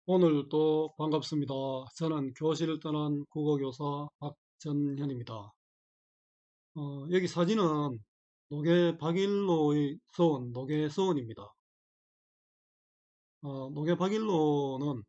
오늘 또 반갑습니다. 저는 교실을 떠난 국어교사 박전현입니다. 여기 사진은 노계 박일로의 서원, 노계 서원입니다. 노계 박일로는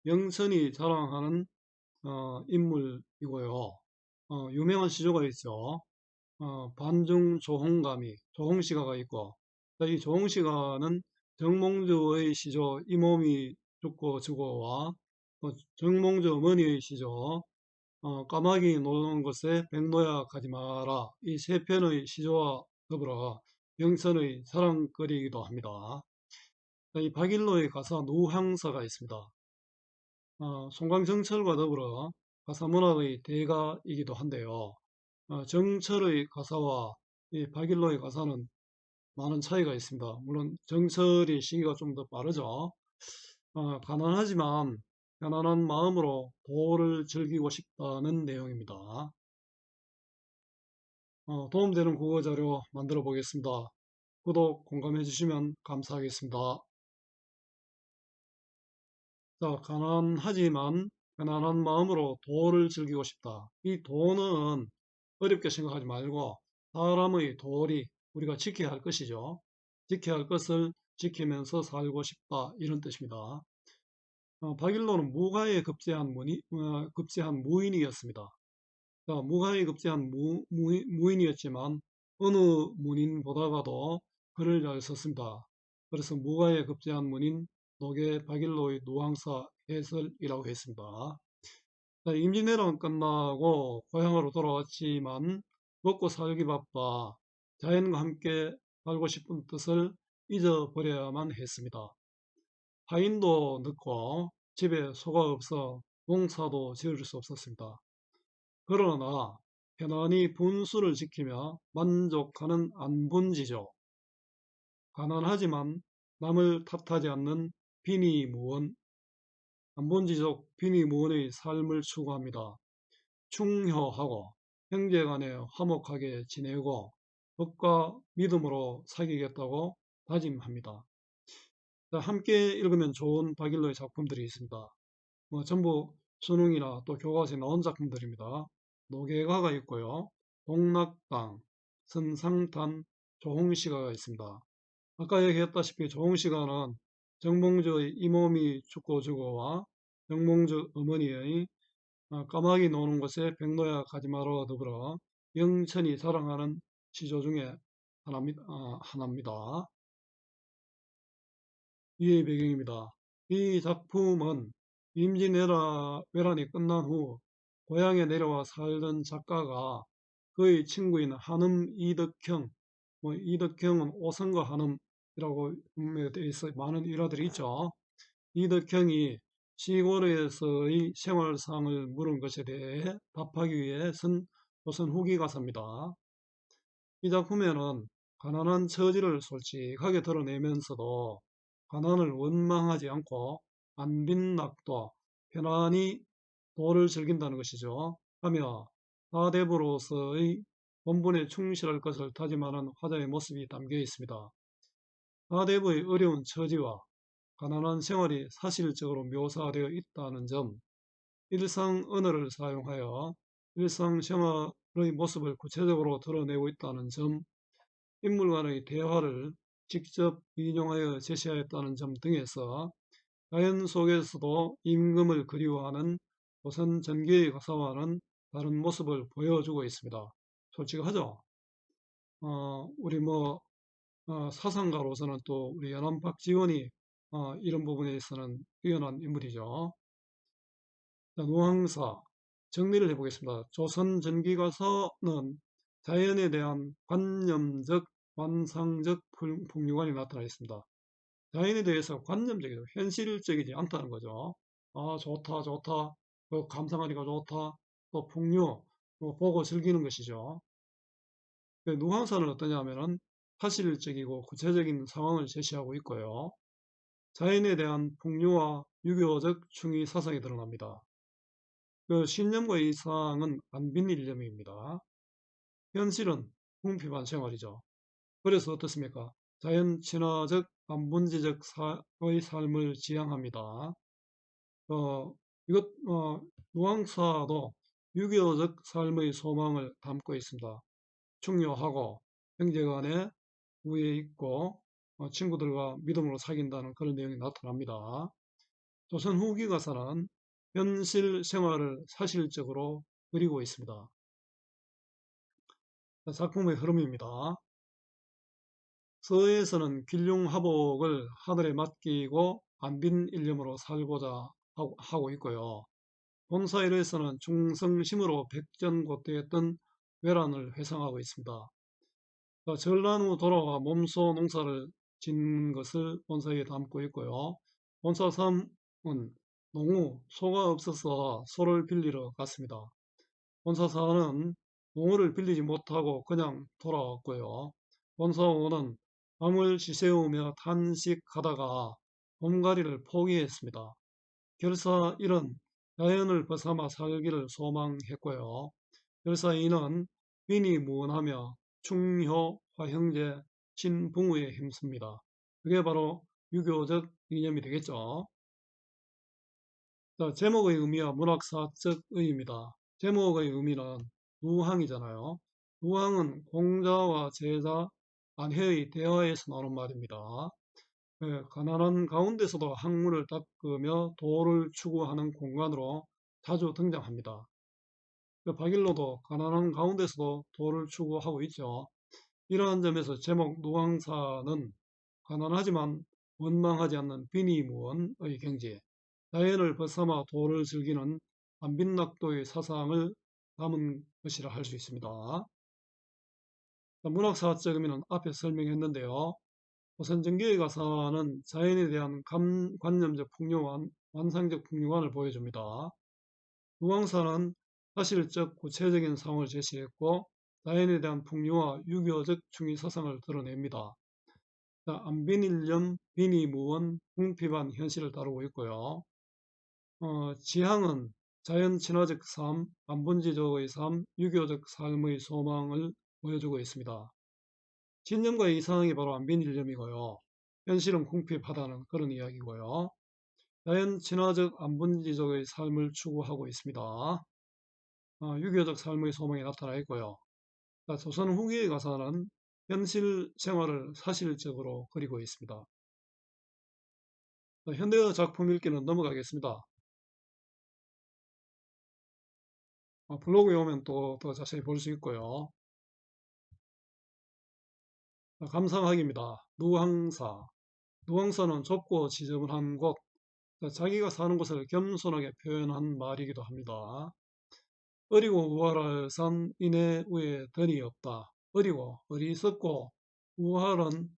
영천이 자랑하는 인물이고요. 유명한 시조가 있죠. 반중 조홍감이, 조홍시가가 있고, 이 조홍시가는 정몽주의 시조 이몸이 죽고 죽어와 정몽주 어머니의 시조 까마귀 노는 곳에 백노야 가지 마라. 이 세 편의 시조와 더불어 영천의 자랑거리이기도 합니다. 이 박일로의 가사 누항사가 있습니다. 송강정철과 더불어 가사문학의 대가이기도 한데요. 정철의 가사와 이 박일로의 가사는 많은 차이가 있습니다. 물론 정철의 시기가 좀 더 빠르죠. 가난하지만 편안한 마음으로 도를 즐기고 싶다는 내용입니다. 도움되는 국어 자료 만들어 보겠습니다. 구독, 공감해 주시면 감사하겠습니다. 자, 가난하지만 편안한 마음으로 도를 즐기고 싶다. 이 도는 어렵게 생각하지 말고 사람의 도리, 우리가 지켜야 할 것이죠. 지켜야 할 것을 지키면서 살고 싶다. 이런 뜻입니다. 박일로는 무가에 급제한 무인이었습니다. 자, 무가에 급제한 무인이었지만 어느 문인보다가도 글을 잘 썼습니다. 그래서 무가에 급제한 문인 노계 박일로의 노항사 해설이라고 했습니다. 자, 임진왜란 끝나고 고향으로 돌아왔지만 먹고 살기 바빠 자연과 함께 살고 싶은 뜻을 잊어버려야만 했습니다. 파인도 넣고 집에 소가 없어 농사도 지을 수 없었습니다. 그러나 편안히 분수를 지키며 만족하는 안분지죠. 가난하지만 남을 탓하지 않는 빈이무원, 안분지족 빈이무원의 삶을 추구합니다. 충효하고 형제간에 화목하게 지내고 법과 믿음으로 사귀겠다고 다짐합니다. 함께 읽으면 좋은 박일로의 작품들이 있습니다. 전부 수능이나 또 교과서에 나온 작품들입니다. 노계가가 있고요. 동락당, 선상탄, 조홍시가가 있습니다. 아까 얘기했다시피 조홍시가는 정몽주의 이몸이 죽고 죽어와 정몽주 어머니의 까마귀 노는 곳에 백노야 가지 마라 더불어 영천이 자랑하는 시조 중에 하나입니다. 이의 배경입니다. 이 작품은 임진왜란이 끝난 후 고향에 내려와 살던 작가가 그의 친구인 한음 이덕형, 이덕형은 오성과 한음이라고 되어 있어 많은 일화들이 있죠. 이덕형이 시골에서의 생활상을 물은 것에 대해 답하기 위해 쓴 조선 후기 가사입니다. 이 작품에는 가난한 처지를 솔직하게 드러내면서도 가난을 원망하지 않고 안빈낙도 편안히 도를 즐긴다는 것이죠. 하며 사대부로서의 본분에 충실할 것을 다짐하는 화자의 모습이 담겨 있습니다. 사대부의 어려운 처지와 가난한 생활이 사실적으로 묘사되어 있다는 점, 일상 언어를 사용하여 일상생활의 모습을 구체적으로 드러내고 있다는 점, 인물 간의 대화를 직접 인용하여 제시하였다는 점 등에서 자연 속에서도 임금을 그리워하는 조선 전기의 가사와는 다른 모습을 보여주고 있습니다. 솔직하죠? 우리 사상가로서는 또 우리 연암 박지원이 이런 부분에 있어서는 뛰어난 인물이죠. 자, 노항사 정리를 해보겠습니다. 조선 전기가서는 자연에 대한 관념적, 관상적 풍류관이 나타나 있습니다. 자연에 대해서 관념적이죠. 현실적이지 않다는 거죠. 좋다, 좋다. 감상하니까 좋다. 또 풍류, 보고 즐기는 것이죠. 누항사는 어떠냐면은 사실적이고 구체적인 상황을 제시하고 있고요. 자연에 대한 풍류와 유교적 충의 사상이 드러납니다. 신념과 이상은 안빈일념입니다. 현실은 궁핍한 생활이죠. 그래서 어떻습니까? 자연 친화적, 반본질적 의 삶을 지향합니다. 이것, 누앙사도 유교적 삶의 소망을 담고 있습니다. 충효하고 형제간에 우애 있고 친구들과 믿음으로 사귄다는 그런 내용이 나타납니다. 조선 후기 가사는 현실 생활을 사실적으로 그리고 있습니다. 작품의 흐름입니다. 서에서는 길흉하복을 하늘에 맡기고 안빈일념으로 살고자 하고 있고요. 본사일에서는 충성심으로 백전고대했던 외란을 회상하고 있습니다. 전란 후 돌아와 몸소 농사를 짓는 것을 본사에 담고 있고요. 본사 3은 농후 소가 없어서 소를 빌리러 갔습니다. 본사 4는 농어를 빌리지 못하고 그냥 돌아왔고요. 본사 5는 밤을 지새우며 탄식하다가 봄가리를 포기했습니다. 결사 1은 자연을 벗어나 살기를 소망했고요. 결사 2는 빈이 무언하며 충효, 화형제, 신붕우에 힘씁니다. 그게 바로 유교적 이념이 되겠죠. 자, 제목의 의미와 문학사적 의미입니다. 제목의 의미는 누항이잖아요. 누항은 공자와 제자 안회의 대화에서 나오는 말입니다. 가난한 가운데서도 학문을 닦으며 도를 추구하는 공간으로 자주 등장합니다. 박일로도 가난한 가운데서도 도를 추구하고 있죠. 이러한 점에서 제목 누앙사는 가난하지만 원망하지 않는 빈이무언의 경지, 자연을 벗어나 도를 즐기는 안빈낙도의 사상을 담은 것이라 할 수 있습니다. 문학사적 의미는 앞에 설명했는데요. 조선전기의 가사는 자연에 대한 관념적 풍요와 완상적 풍요관을 보여줍니다. 누앙사는 사실적 구체적인 상황을 제시했고 자연에 대한 풍요와 유교적 충의 사상을 드러냅니다. 안빈일념, 빈이무원, 궁핍한 현실을 다루고 있고요. 지향은 자연 친화적 삶, 안본지적의 삶, 유교적 삶의 소망을 보여주고 있습니다. 신념과의 이상이 바로 안빈일념이고요. 현실은 궁핍하다는 그런 이야기고요. 자연 친화적 안본지적의 삶을 추구하고 있습니다. 유교적 삶의 소망이 나타나 있고요. 조선 후기의 가사는 현실 생활을 사실적으로 그리고 있습니다. 현대어 작품 읽기는 넘어가겠습니다. 블로그에 오면 또 더 자세히 볼 수 있고요. 감상하기입니다. 누항사. 누항사는 좁고 지저분한 곳, 자기가 사는 곳을 겸손하게 표현한 말이기도 합니다. 어리고 우활할 산 이내 위에 던이 없다. 어리고 어리석고 우활은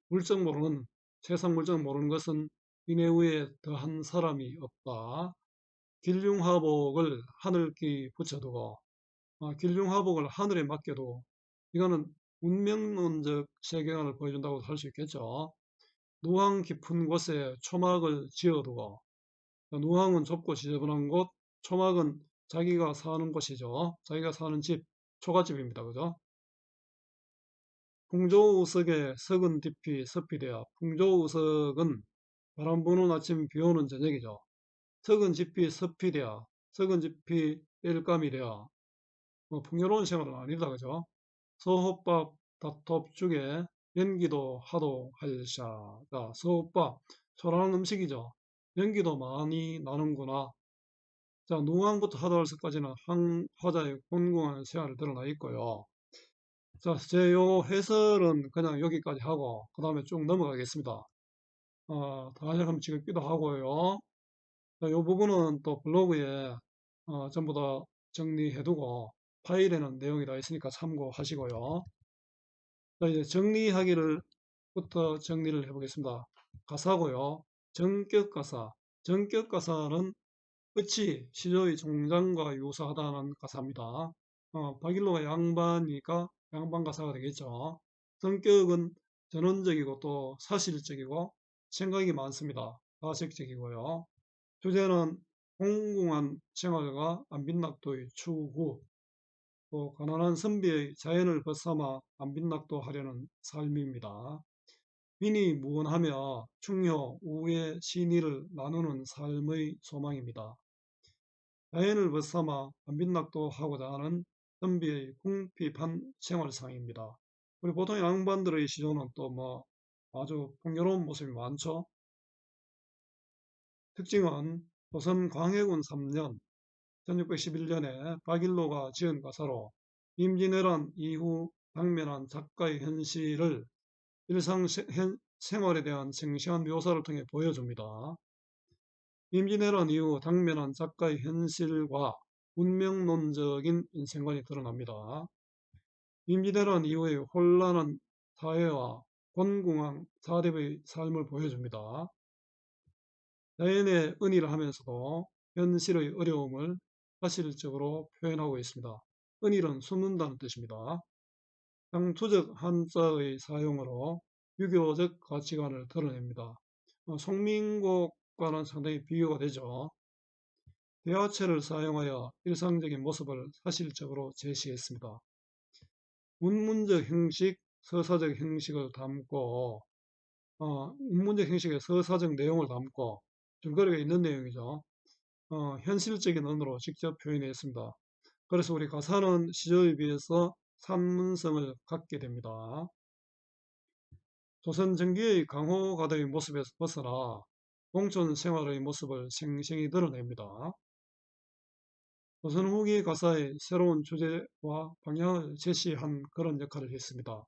물정 모르는 세상 물정 모르는 것은 이내 위에 더한 사람이 없다. 길흉화복을 하늘기 붙여두고 길흉화복을 하늘에 맡겨도 이거는 운명론적 세계관을 보여준다고 할 수 있겠죠. 누항 깊은 곳에 초막을 지어두고 누항은 좁고 지저분한 곳, 초막은 자기가 사는 곳이죠. 자기가 사는 집, 초가집입니다. 그죠? 풍조우석에 석은 잎이 섭이 되어 풍조우석은 바람 부는 아침 비 오는 저녁이죠. 석은 잎이 섭이 되어 석은 잎이 일감이 되어 풍요로운 생활은 아니다. 그죠? 서호밥 닭톱죽에 연기도 하도 할샤가 서호밥 초라한 음식이죠. 연기도 많이 나는구나. 자, 누항부터 하도할서까지는 한 화자의 곤궁한 생활을 드러나 있고요. 자, 제 요 해설은 그냥 여기까지 하고 그 다음에 쭉 넘어가겠습니다. 다시 한번 찍기도 하고요. 자, 요 부분은 또 블로그에 전부 다 정리해두고 파일에는 내용이 다 있으니까 참고하시고요. 자, 이제 정리하기를부터 정리를 해보겠습니다. 가사고요. 전격가사. 전격가사는 끝이 시조의 종장과 유사하다는 가사입니다. 박일로가 양반이니까 양반 가사가 되겠죠. 성격은 전원적이고 또 사실적이고 생각이 많습니다. 가식적이고요. 주제는 공공한 생활과 안빈낙도의 추구, 또 가난한 선비의 자연을 벗삼아 안빈낙도 하려는 삶입니다. 민이 무언하며 충효, 우애, 신의를 나누는 삶의 소망입니다. 자연을 벗삼아 안빈낙도 하고자 하는 선비의 궁핍한 생활상입니다. 우리 보통 양반들의 시조는 또 뭐 아주 풍요로운 모습이 많죠. 특징은 조선 광해군 3년 1611년에 박일로가 지은 가사로 임진왜란 이후 당면한 작가의 현실을 일상생활에 대한 생생한 묘사를 통해 보여줍니다. 임진왜란 이후 당면한 작가의 현실과 운명론적인 인생관이 드러납니다. 임진왜란 이후의 혼란한 사회와 곤궁한 사대부의 삶을 보여줍니다. 자연의 은희를 하면서도 현실의 어려움을 사실적으로 표현하고 있습니다. 은일은 숨는다는 뜻입니다. 상투적 한자의 사용으로 유교적 가치관을 드러냅니다. 송민곡과는 상당히 비교가 되죠. 대화체를 사용하여 일상적인 모습을 사실적으로 제시했습니다. 문문적 형식, 서사적 형식을 담고 문문적 형식의 서사적 내용을 담고 줄거리가 있는 내용이죠. 현실적인 언어로 직접 표현했습니다. 그래서 우리 가사는 시조에 비해서 산문성을 갖게 됩니다. 조선 전기의 강호가다의 모습에서 벗어나 농촌 생활의 모습을 생생히 드러냅니다. 조선 후기 가사의 새로운 주제와 방향을 제시한 그런 역할을 했습니다.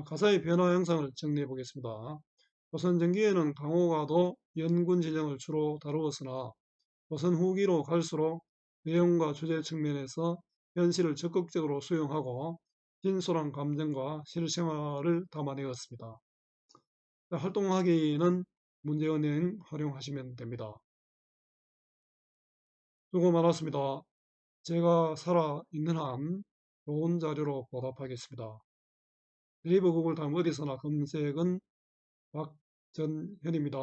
가사의 변화 영상을 정리해 보겠습니다. 조선 전기에는 강호가도 연군 진영을 주로 다루었으나 조선 후기로 갈수록 내용과 주제 측면에서 현실을 적극적으로 수용하고 진솔한 감정과 실생활을 담아내었습니다. 활동하기는 문제은행 활용하시면 됩니다. 수고 많았습니다. 제가 살아있는 한 좋은 자료로 보답하겠습니다. 네이버 구글 다음 어디서나 검색은 박전현입니다.